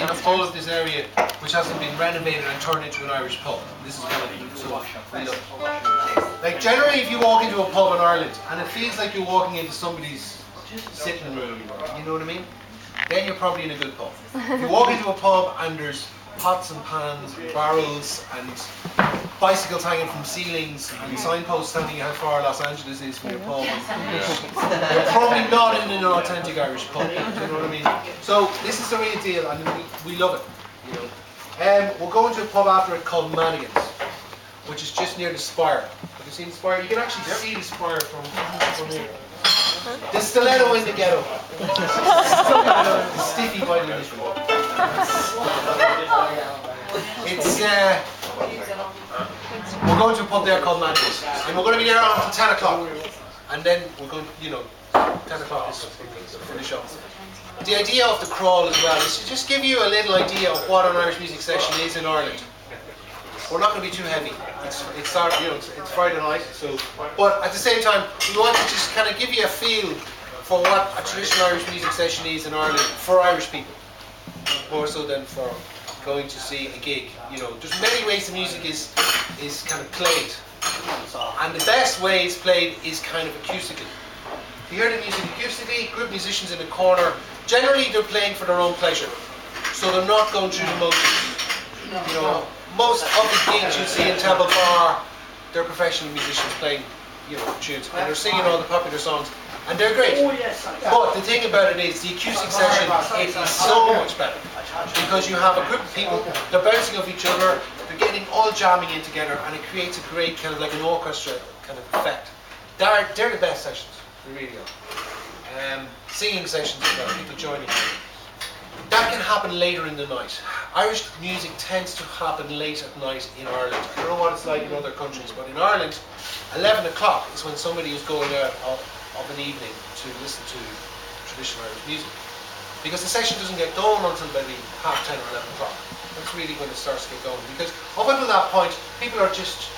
take a photo of this area which hasn't been renovated and turned into an Irish pub. This is kind of so we love it. Like generally, if you walk into a pub in Ireland and it feels like you're walking into somebody's sitting room, you know what I mean? Then you're probably in a good pub. If you walk into a pub and there's pots and pans and barrels and bicycles hanging from ceilings and signposts telling you how far Los Angeles is from your pub, you're probably not in an authentic Irish pub. Do you know what I mean? So this is the real deal, and we love it. You know, we're going to a pub after it called Madigan's, which is just near the Spire. Have you seen the Spire? You can actually see the Spire from here. The stiletto in the ghetto. The stiffy by the Englishman. It's we're going to a pub there called Madigan's, and we're going to be there until 10 o'clock, and then we're going, 10 o'clock is finish up. The idea of the crawl as well is to just give you a little idea of what an Irish music session is in Ireland. We're not going to be too heavy. It's Friday night, so. But at the same time, we want to just kind of give you a feel for what a traditional Irish music session is in Ireland for Irish people, more so than for going to see a gig. There's many ways the music is kind of played, and the best way it's played is kind of acoustically. If you hear the music acoustically, group musicians in the corner, generally they're playing for their own pleasure, so they're not going through the motions. Most of the gigs you see in Temple Bar, they're professional musicians playing, tunes, and they're singing all the popular songs, and they're great. But the thing about it is, the acoustic session it is so much better because you have a group of people, they're bouncing off each other, they're getting all jamming in together, and it creates a great kind of like an orchestra kind of effect. They're the best sessions, they really are. Singing sessions as well, people joining. That can happen later in the night. Irish music tends to happen late at night in Ireland. I don't know what it's like in other countries, but in Ireland, 11 o'clock is when somebody is going out of an evening to listen to traditional Irish music. Because the session doesn't get going until maybe 10:30 or 11 o'clock. That's really when it starts to get going. Because up until that point, people are just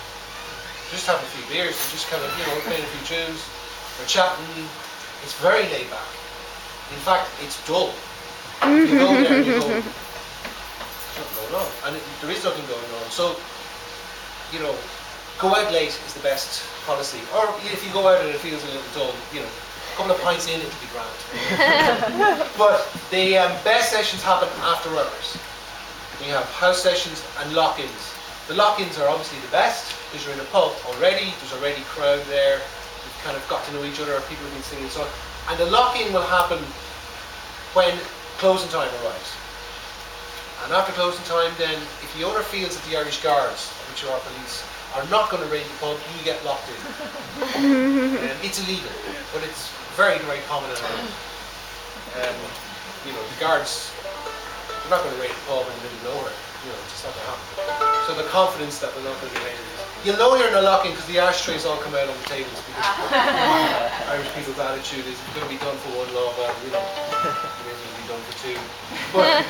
having a few beers, they're just kind of, playing a few tunes, they're chatting. It's very laid back. In fact, it's dull. If you go there and you go, there's nothing going on. And there is nothing going on. So, go out late is the best policy. Or if you go out and it feels a little dull, a couple of pints in, it'll be grand. But the best sessions happen after hours. We have house sessions and lock-ins. The lock-ins are obviously the best because you're in a pub already, there's already a crowd there, you've kind of got to know each other, people have been singing songs. And the lock-in will happen when closing time arrives. And after closing time, then, if the owner feels that the Irish Guards, which are our police, are not going to raid the pub, you get locked in. It's illegal, but it's very, very common in Ireland. The guards, they're not going to raid the pub in the middle of nowhere. It's just not going to happen. So the confidence that they're not going to be raided. You'll know you're in a lock-in because the ashtrays all come out on the tables because Irish people's attitude is going to be done for one law, well, done for two. But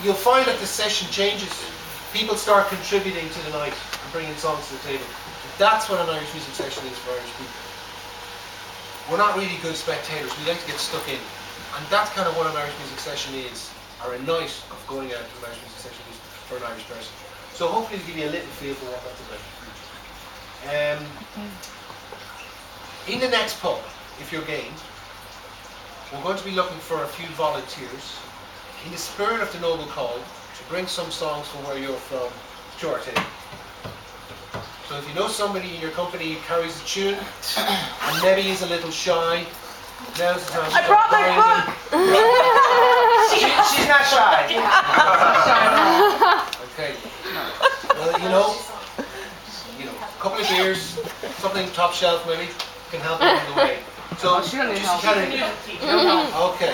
you'll find that the session changes. People start contributing to the night and bringing songs to the table. That's what an Irish music session is for Irish people. We're not really good spectators. We like to get stuck in. And that's kind of what an Irish music session is, or a night of going out to an Irish music session is for an Irish person. So hopefully to give you a little feel for what that's about. In the next pub, if you're game, we're going to be looking for a few volunteers in the spirit of the noble call to bring some songs from where you're from to our table. So if you know somebody in your company who carries a tune and maybe is a little shy, now's the time. I brought my book! She's not shy. Okay. Well, a couple of beers, something top shelf maybe, can help along the way. So, just kind of, okay.